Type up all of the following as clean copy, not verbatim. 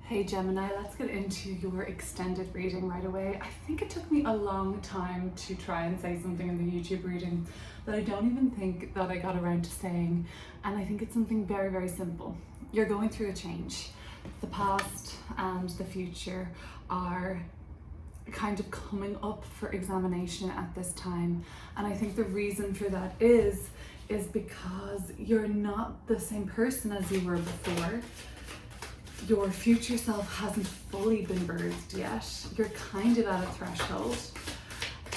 Hey Gemini, let's get into your extended reading right away. I think it took me a long time to try and say something in the YouTube reading that I don't even think that I got around to saying, and I think it's something very, very simple. You're going through a change. The past and the future are kind of coming up for examination at this time, and I think the reason for that is because you're not the same person as you were before. Your future self hasn't fully been birthed yet. You're kind of at a threshold.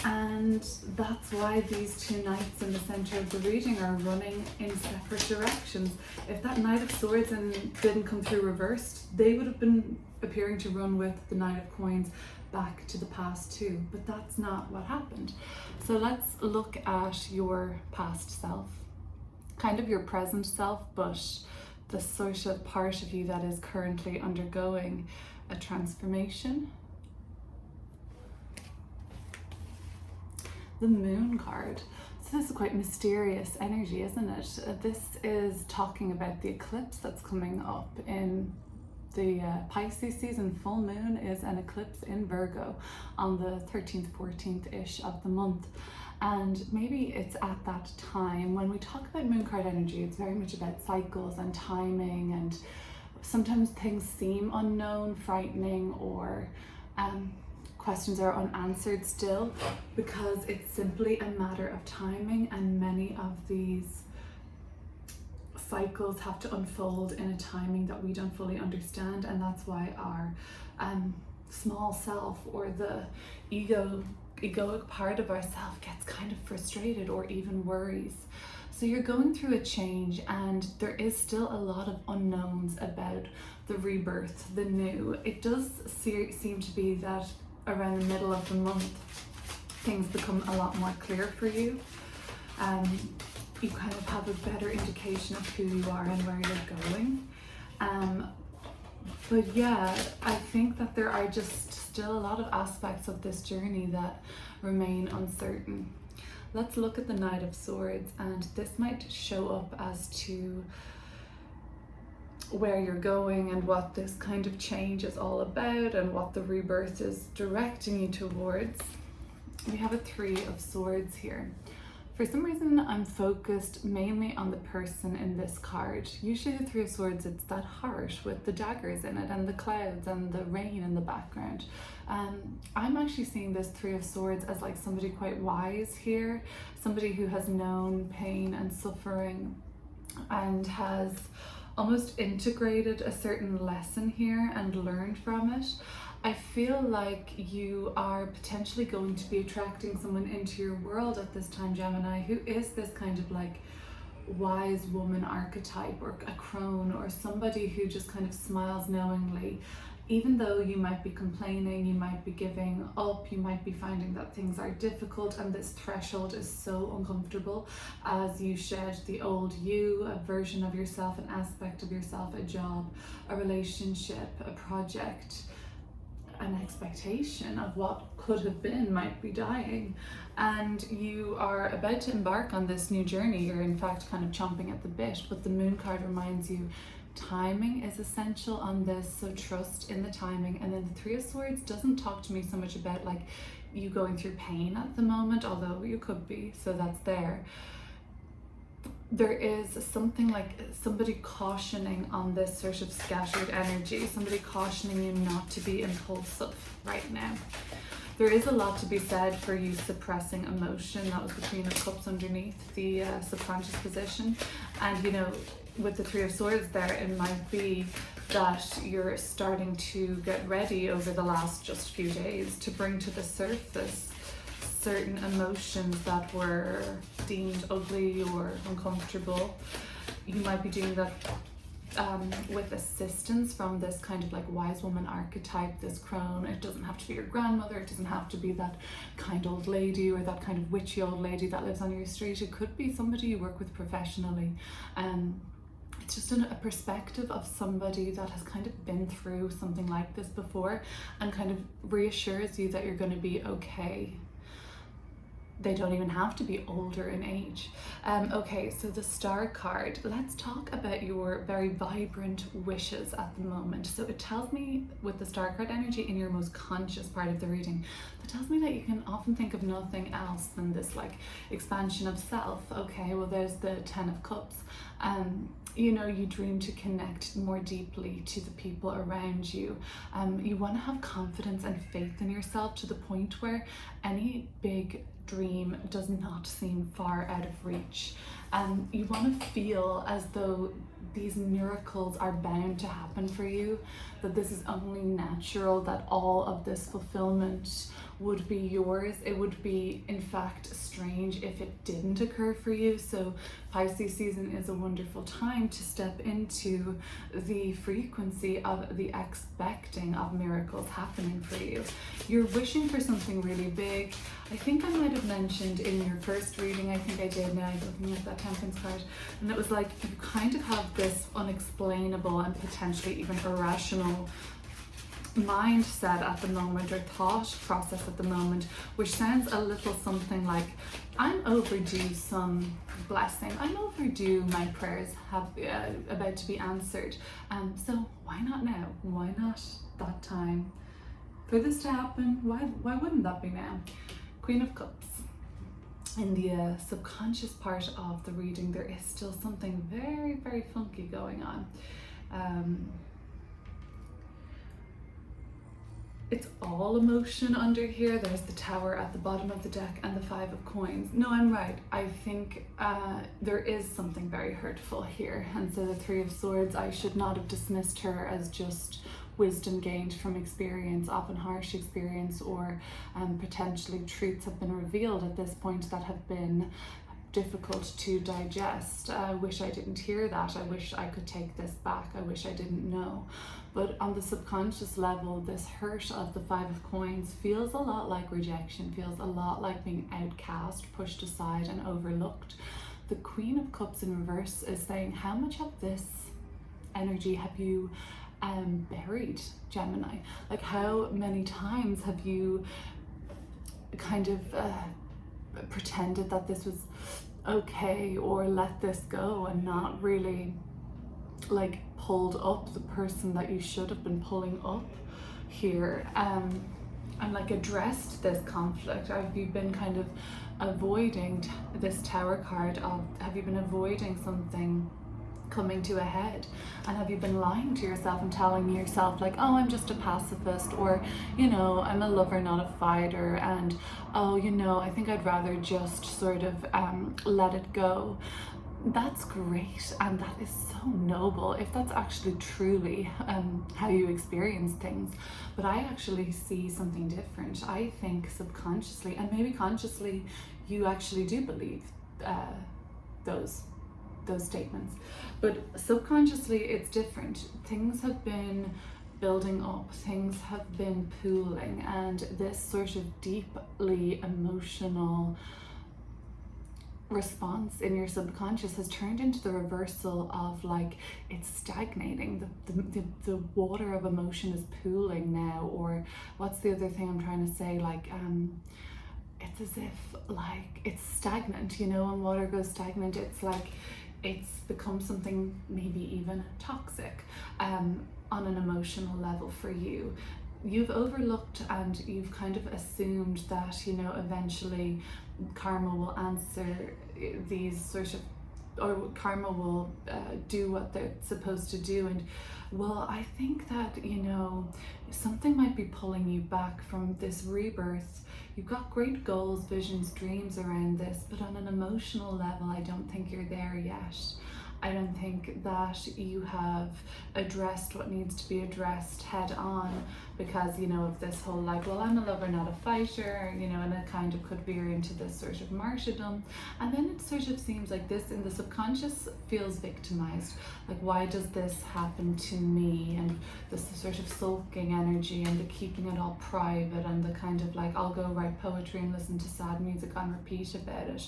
And that's why these two knights in the center of the reading are running in separate directions. If that Knight of Swords didn't come through reversed, they would have been appearing to run with the Knight of Coins back to the past too. But that's not what happened. So let's look at your past self, kind of your present self, but the sort of part of you that is currently undergoing a transformation. The Moon card. So this is quite mysterious energy, isn't it? This is talking about the eclipse that's coming up in the Pisces season. Full moon is an eclipse in Virgo on the 13th, 14th-ish of the month. And maybe it's at that time when we talk about moon card energy, it's very much about cycles and timing, and sometimes things seem unknown, frightening, or questions are unanswered still, because it's simply a matter of timing, and many of these cycles have to unfold in a timing that we don't fully understand, and that's why our small self, or the egoic part of ourself, gets kind of frustrated or even worries. So you're going through a change, and there is still a lot of unknowns about the rebirth, the new. It does seem to be that around the middle of the month things become a lot more clear for you. You kind of have a better indication of who you are and where you're going. But yeah, I think that there are just still a lot of aspects of this journey that remain uncertain. Let's look at the Knight of Swords, and this might show up as to where you're going and what this kind of change is all about and what the rebirth is directing you towards. We have a Three of Swords here. For some reason, I'm focused mainly on the person in this card. Usually the Three of Swords, it's that heart with the daggers in it and the clouds and the rain in the background. I'm actually seeing this Three of Swords as like somebody quite wise here, somebody who has known pain and suffering and has almost integrated a certain lesson here and learned from it. I feel like you are potentially going to be attracting someone into your world at this time, Gemini, who is this kind of like wise woman archetype, or a crone, or somebody who just kind of smiles knowingly. Even though you might be complaining, you might be giving up, you might be finding that things are difficult and this threshold is so uncomfortable as you shed the old you, a version of yourself, an aspect of yourself, a job, a relationship, a project, an expectation of what could have been might be dying, and you are about to embark on this new journey. You're in fact kind of chomping at the bit, but the Moon card reminds you timing is essential on this, so trust in the timing. And then the Three of Swords doesn't talk to me so much about like you going through pain at the moment, although you could be, so that's there. There is something like somebody cautioning on this sort of scattered energy, somebody cautioning you not to be impulsive right now. There is a lot to be said for you suppressing emotion. That was the Queen of Cups underneath the subconscious position. And you know, with the Three of Swords there, it might be that you're starting to get ready over the last just few days to bring to the surface certain emotions that were deemed ugly or uncomfortable. You might be doing that with assistance from this kind of like wise woman archetype, this crone. It doesn't have to be your grandmother, it doesn't have to be that kind old lady or that kind of witchy old lady that lives on your street. It could be somebody you work with professionally. It's just a perspective of somebody that has kind of been through something like this before and kind of reassures you that you're going to be okay. they don't even have to be older in age. Okay, so the Star card, let's talk about your very vibrant wishes at the moment. So it tells me with the Star card energy in your most conscious part of the reading, that tells me that you can often think of nothing else than this like expansion of self. Okay, well there's the Ten of Cups. You know, you dream to connect more deeply to the people around you. You want to have confidence and faith in yourself to the point where any big dream does not seem far out of reach. You want to feel as though these miracles are bound to happen for you, that this is only natural, that all of this fulfillment would be yours. It would be, in fact, strange if it didn't occur for you. So Pisces season is a wonderful time to step into the frequency of the expecting of miracles happening for you. You're wishing for something really big. I think I might have mentioned in your first reading, I think I did now, looking at that Temperance card, and it was like you kind of have this unexplainable and potentially even irrational mindset at the moment, or thought process at the moment, which sounds a little something like, I'm overdue some blessing, I'm overdue, my prayers have about to be answered, so why not now? Why not that time for this to happen? Why wouldn't that be now? Queen of Cups. In the subconscious part of the reading, there is still something very, very funky going on. It's all emotion under here. There's the Tower at the bottom of the deck and the Five of Coins. No, I'm right. I think there is something very hurtful here. And so the Three of Swords, I should not have dismissed her as just wisdom gained from experience, often harsh experience, or potentially truths have been revealed at this point that have been difficult to digest. I wish I didn't hear that. I wish I could take this back. I wish I didn't know. But on the subconscious level, this hurt of the Five of Coins feels a lot like rejection, feels a lot like being outcast, pushed aside and overlooked. The Queen of Cups in reverse is saying, how much of this energy have you buried, Gemini? Like, how many times have you kind of pretended that this was okay, or let this go and not really like pulled up the person that you should have been pulling up here, and like addressed this conflict? Have you been kind of avoiding this Tower card of, have you been avoiding something coming to a head? And have you been lying to yourself and telling yourself like, oh, I'm just a pacifist, or, you know, I'm a lover, not a fighter, and oh, you know, I think I'd rather just sort of let it go? That's great, and that is so noble if that's actually truly how you experience things. But I actually see something different. I think subconsciously and maybe consciously you actually do believe those statements, but subconsciously it's different. Things have been building up, things have been pooling, and this sort of deeply emotional response in your subconscious has turned into the reversal of like, it's stagnating. The water of emotion is pooling now, or what's the other thing I'm trying to say, like it's as if like it's stagnant, you know, when water goes stagnant, it's like it's become something maybe even toxic on an emotional level for you. You've overlooked and you've kind of assumed that, you know, eventually karma will answer these sort of, or karma will do what they're supposed to do. And well, I think that, you know, something might be pulling you back from this rebirth. You've got great goals, visions, dreams around this, but on an emotional level, I don't think you're there yet. I don't think that you have addressed what needs to be addressed head on, because, you know, of this whole like, well, I'm a lover, not a fighter, you know, and it kind of could veer into this sort of martyrdom. And then it sort of seems like this in the subconscious feels victimized. Like, why does this happen to me? And this sort of sulking energy and the keeping it all private, and the kind of like, I'll go write poetry and listen to sad music on repeat about it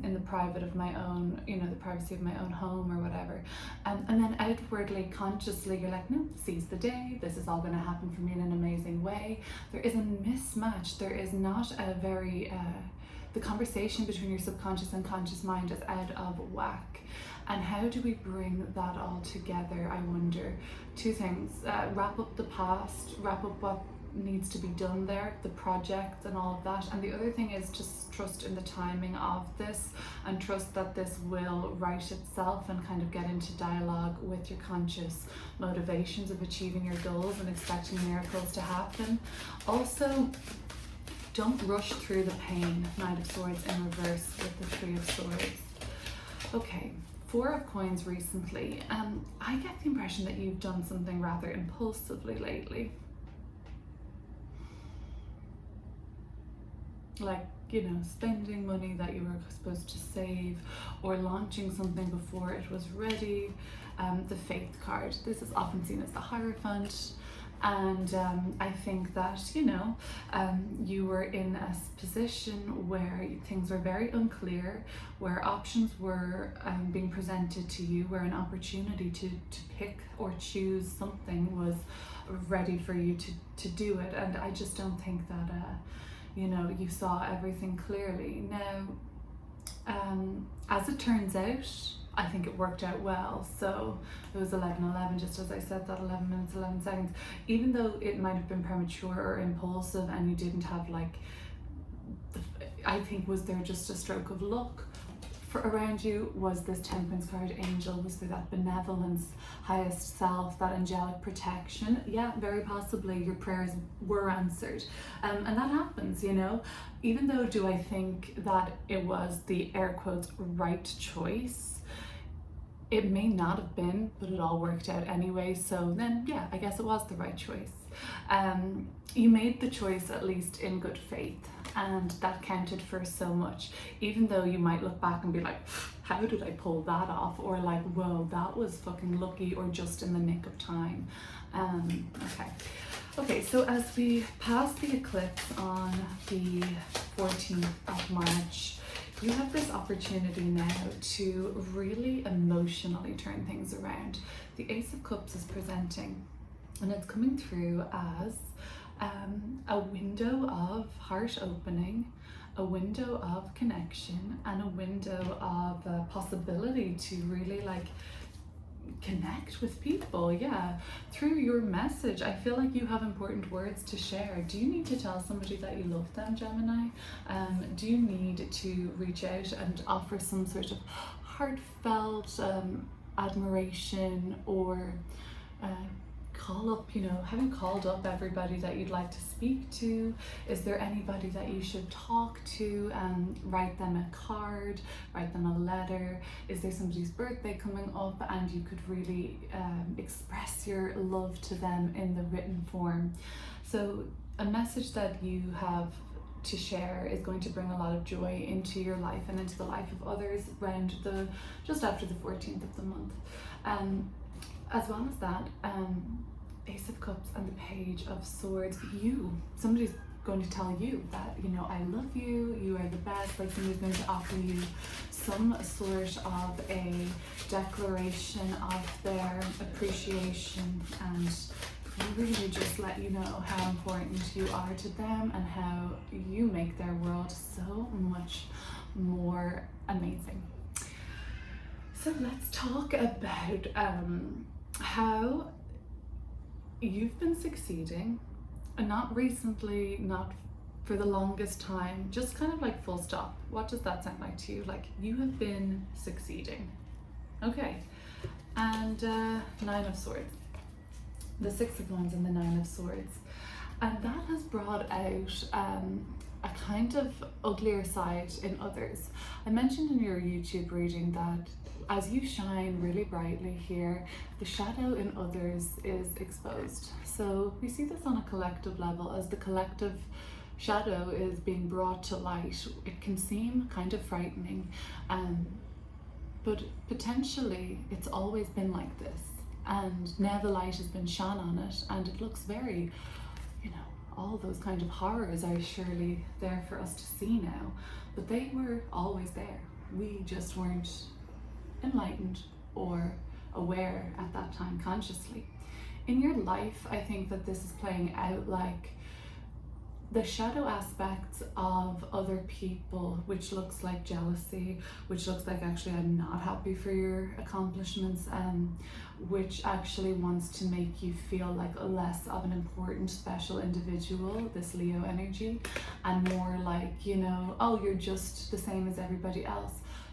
in the private of my own, you know, the privacy of my own home or whatever. And then outwardly, consciously, you're like, no, seize the day. This is all going to happen for me in an amazing way. There is a mismatch. There is not a very the conversation between your subconscious and conscious mind is out of whack. And how do we bring that all together, I wonder? Two things: wrap up the past, wrap up what needs to be done there, the project and all of that. And the other thing is just trust in the timing of this, and trust that this will right itself, and kind of get into dialogue with your conscious motivations of achieving your goals and expecting miracles to happen. Also, don't rush through the pain. Knight of Swords in reverse with the Three of Swords. Okay, Four of Coins recently. I get the impression that you've done something rather impulsively lately. Like, you know, spending money that you were supposed to save, or launching something before it was ready. The Faith card. This is often seen as the Hierophant. And I think that, you know, you were in a position where things were very unclear, where options were being presented to you, where an opportunity to pick or choose something was ready for you to do it. And I just don't think that, you know, you saw everything clearly. Now, as it turns out, I think it worked out well. So it was 11:11, just as I said, that 11 minutes, 11 seconds. Even though it might have been premature or impulsive, and you didn't have like, I think, was there just a stroke of luck for around you? Was this Temperance card, Angel? Was there that benevolence, highest self, that angelic protection? Yeah, very possibly your prayers were answered. And that happens, you know. Even though, do I think that it was the air quotes right choice? It may not have been, but it all worked out anyway. So then, yeah, I guess it was the right choice. You made the choice at least in good faith, and that counted for so much. Even though you might look back and be like, how did I pull that off? Or like, whoa, that was fucking lucky, or just in the nick of time. Okay, so as we pass the eclipse on the 14th of March, you have this opportunity now to really emotionally turn things around. The Ace of Cups is presenting, and it's coming through as a window of heart opening, a window of connection, and a window of possibility to really like connect with people. Yeah, through your message, I feel like you have important words to share. Do you need to tell somebody that you love them, Gemini? Do you need to reach out and offer some sort of heartfelt admiration, or call up, you know, have you called up everybody that you'd like to speak to? Is there anybody that you should talk to and write them a card, write them a letter? Is there somebody's birthday coming up and you could really express your love to them in the written form? So a message that you have to share is going to bring a lot of joy into your life and into the life of others around just after the 14th of the month. As well as that, Ace of Cups and the Page of Swords, somebody's going to tell you that, you know, I love you, you are the best. Like, somebody's going to offer you some sort of a declaration of their appreciation, and really just let you know how important you are to them and how you make their world so much more amazing. So let's talk about how you've been succeeding, and not recently, not for the longest time, just kind of like full stop. What does that sound like to you? Like, you have been succeeding. Okay, and Nine of Swords, the Six of Wands and the Nine of Swords, and that has brought out a kind of uglier side in others. I mentioned in your YouTube reading that as you shine really brightly here, the shadow in others is exposed. So we see this on a collective level. As the collective shadow is being brought to light, it can seem kind of frightening, but potentially it's always been like this, and now the light has been shone on it, and it looks very, you know, all those kind of horrors are surely there for us to see now, but they were always there. We just weren't enlightened or aware at that time consciously. In your life, I think that this is playing out like the shadow aspects of other people, which looks like jealousy, which looks like actually I'm not happy for your accomplishments, which actually wants to make you feel like less of an important, special individual, this Leo energy, and more like, you know, oh, you're just the same as everybody else.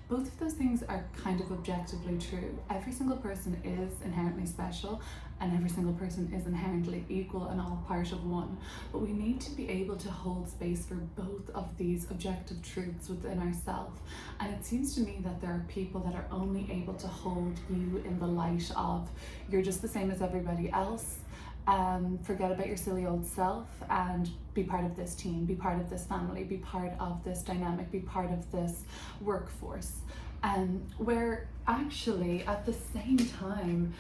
Both of those things are kind of objectively true. Every single person is inherently special, and every single person is inherently equal and all part of one. But we need to be able to hold space for both of these objective truths within ourselves. And it seems to me that there are people that are only able to hold you in the light of, you're just the same as everybody else. Forget about your silly old self and be part of this team, be part of this family, be part of this dynamic, be part of this workforce. Where actually at the same time,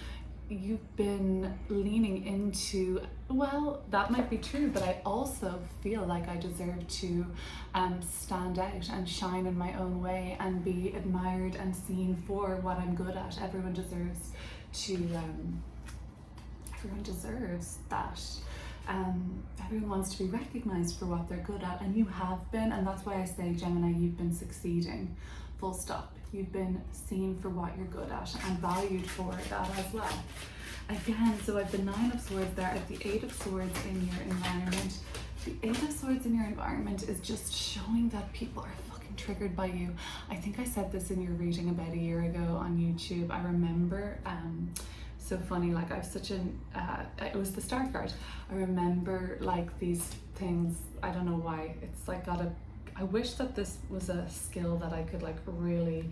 you've been leaning into, well, that might be true, but I also feel like I deserve to stand out and shine in my own way and be admired and seen for what I'm good at. Everyone deserves that. Everyone wants to be recognized for what they're good at, and you have been, and that's why I say, Gemini, you've been succeeding, full stop. You've been seen for what you're good at and valued for that as well. Again, so I have the 9 of Swords there, I have the 8 of Swords in your environment. The 8 of Swords in your environment is just showing that people are fucking triggered by you. I think I said this in your reading about a year ago on YouTube. I remember, so funny, like I've such an, it was the Star card. I remember like these things, I don't know why, it's like I wish that this was a skill that I could like really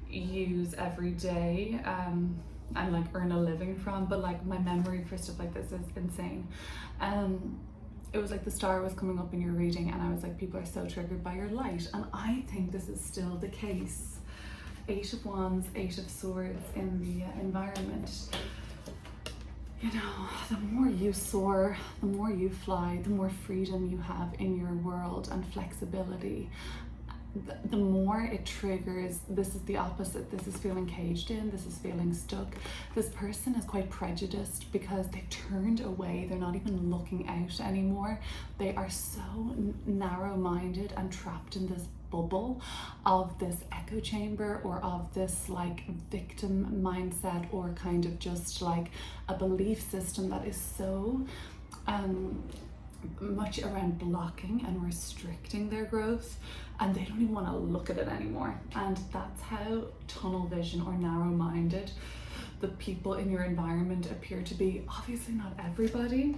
use every day and like earn a living from, but like my memory for stuff like this is insane. It was like the star was coming up in your reading and I was like, people are so triggered by your light, and I think this is still the case. 8 of Wands, 8 of Swords in the environment. You know, the more you soar, the more you fly, the more freedom you have in your world and flexibility, the more it triggers, this is the opposite. This is feeling caged in, this is feeling stuck. This person is quite prejudiced because they've turned away. They're not even looking out anymore. They are so narrow-minded and trapped in this bubble of this echo chamber, or of this like victim mindset, or kind of just like a belief system that is so much around blocking and restricting their growth, and they don't even want to look at it anymore. And that's how tunnel vision or narrow-minded the people in your environment appear to be. Obviously not everybody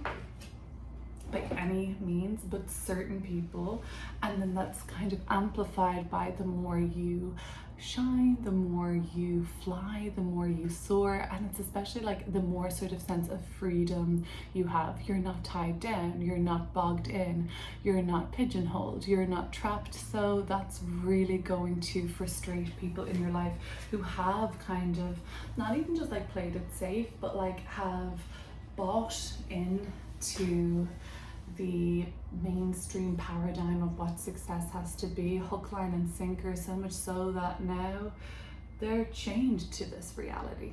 by any means, but certain people. And then that's kind of amplified by the more you shine, the more you fly, the more you soar. And it's especially like the more sort of sense of freedom you have. You're not tied down, you're not bogged in, you're not pigeonholed, you're not trapped. So that's really going to frustrate people in your life who have kind of not even just like played it safe, but like have bought into the mainstream paradigm of what success has to be, hook, line and sinker, so much so that now they're chained to this reality,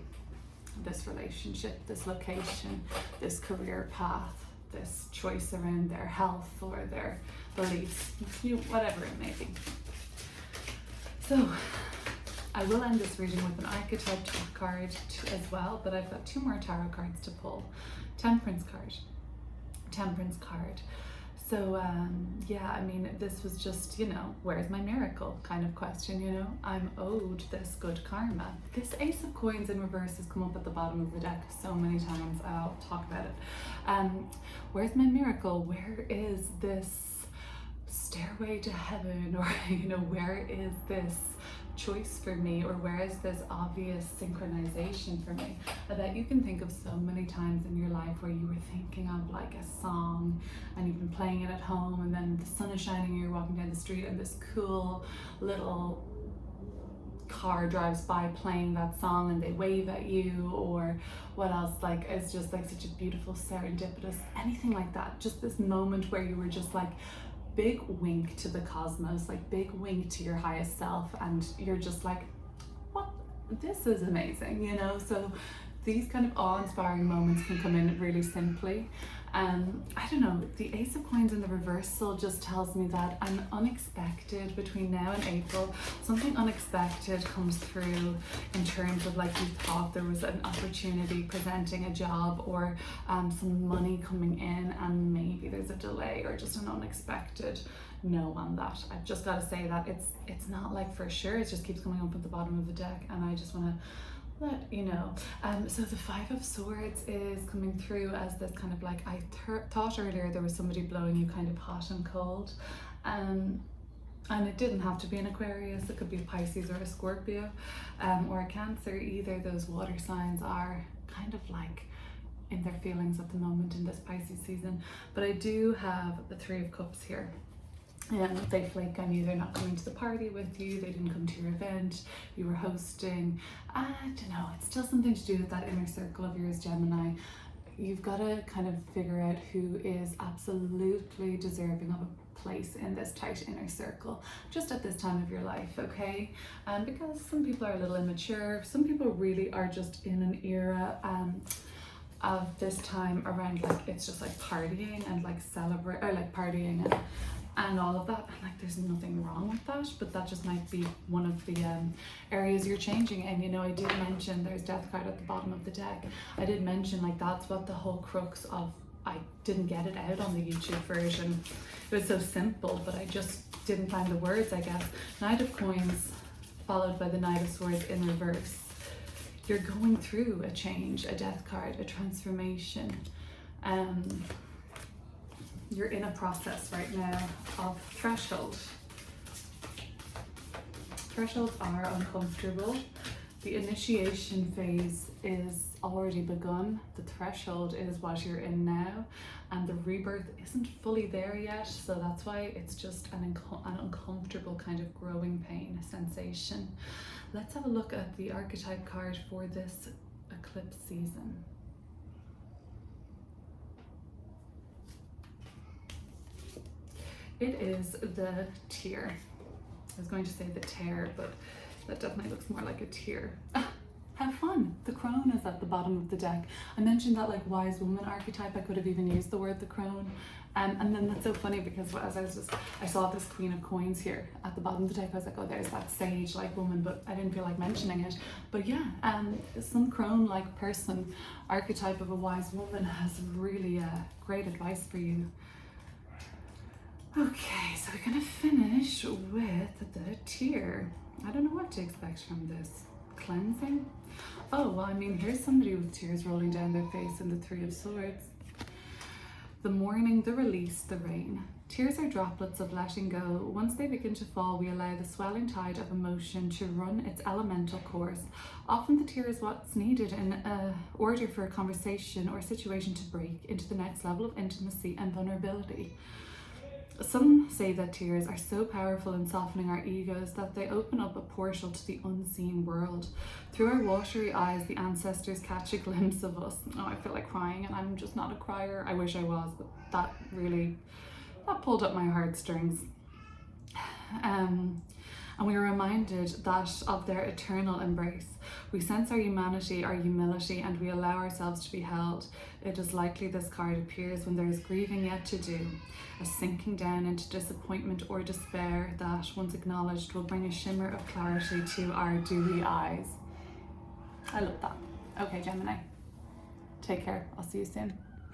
this relationship, this location, this career path, this choice around their health or their beliefs, whatever it may be. So I will end this reading with an archetype card as well, but I've got 2 more tarot cards to pull. Temperance card. So yeah, I mean, this was just, you know, where's my miracle kind of question, you know. I'm owed this good karma. This Ace of Coins in reverse has come up at the bottom of the deck so many times. I'll talk about it. Where's my miracle? Where is this stairway to heaven? Or, you know, where is this choice for me, or where is this obvious synchronization for me? I bet you can think of so many times in your life where you were thinking of like a song and you've been playing it at home, and then the sun is shining and you're walking down the street and this cool little car drives by playing that song and they wave at you, or what else, like it's just like such a beautiful serendipitous, anything like that. Just this moment where you were just like, big wink to the cosmos, like big wink to your highest self, and you're just like, what, this is amazing, you know. So these kind of awe-inspiring moments can come in really simply. I don't know, the Ace of Coins in the reversal just tells me that an unexpected between now and April, something unexpected comes through in terms of like you thought there was an opportunity presenting a job or some money coming in, and maybe there's a delay or just an unexpected no on that. I've just got to say that it's not like for sure, it just keeps coming up at the bottom of the deck, and I just want to let you know. So the Five of Swords is coming through as this kind of like, I thought earlier there was somebody blowing you kind of hot and cold, and it didn't have to be an Aquarius, it could be a Pisces or a Scorpio or a Cancer. Either of those water signs are kind of like in their feelings at the moment in this Pisces season. But I do have the Three of Cups here. They flake on you, they're not coming to the party with you, they didn't come to your event, you were hosting. I don't know, it's still something to do with that inner circle of yours, Gemini. You've got to kind of figure out who is absolutely deserving of a place in this tight inner circle just at this time of your life, okay? Because some people are a little immature, some people really are just in an era of this time around like, it's just like partying and like celebrate, or like partying and all of that, and like there's nothing wrong with that, but that just might be one of the areas you're changing. And you know, I did mention there's Death card at the bottom of the deck. I did mention like that's what the whole crux of, I didn't get it out on the YouTube version. It was so simple, but I just didn't find the words, I guess. Knight of Coins followed by the Knight of Swords in reverse. You're going through a change, a Death card, a transformation. You're in a process right now of threshold. Thresholds are uncomfortable. The initiation phase is already begun. The threshold is what you're in now, and the rebirth isn't fully there yet. So that's why it's just an uncomfortable kind of growing pain sensation. Let's have a look at the archetype card for this eclipse season. It is the tear. I was going to say the tear, but that definitely looks more like a tear. Have fun. The crone is at the bottom of the deck. I mentioned that like wise woman archetype, I could have even used the word the crone. And then that's so funny because as I saw this Queen of Coins here at the bottom of the deck, I was like, oh, there's that sage like woman, but I didn't feel like mentioning it. But yeah, some crone like person, archetype of a wise woman, has really great advice for you. Okay, so we're gonna finish with the tear. I don't know what to expect from this. Cleansing? Oh, well, I mean, here's somebody with tears rolling down their face in the Three of Swords. The morning, the release, the rain. Tears are droplets of letting go. Once they begin to fall, we allow the swelling tide of emotion to run its elemental course. Often the tear is what's needed in order for a conversation or situation to break into the next level of intimacy and vulnerability. Some say that tears are so powerful in softening our egos that they open up a portal to the unseen world. Through our watery eyes, the ancestors catch a glimpse of us. Oh, I feel like crying, and I'm just not a crier. I wish I was, but that pulled up my heartstrings. And we are reminded that of their eternal embrace. We sense our humanity, our humility, and we allow ourselves to be held. It is likely this card appears when there is grieving yet to do, a sinking down into disappointment or despair that, once acknowledged, will bring a shimmer of clarity to our dewy eyes. I love that. Okay, Gemini, take care. I'll see you soon.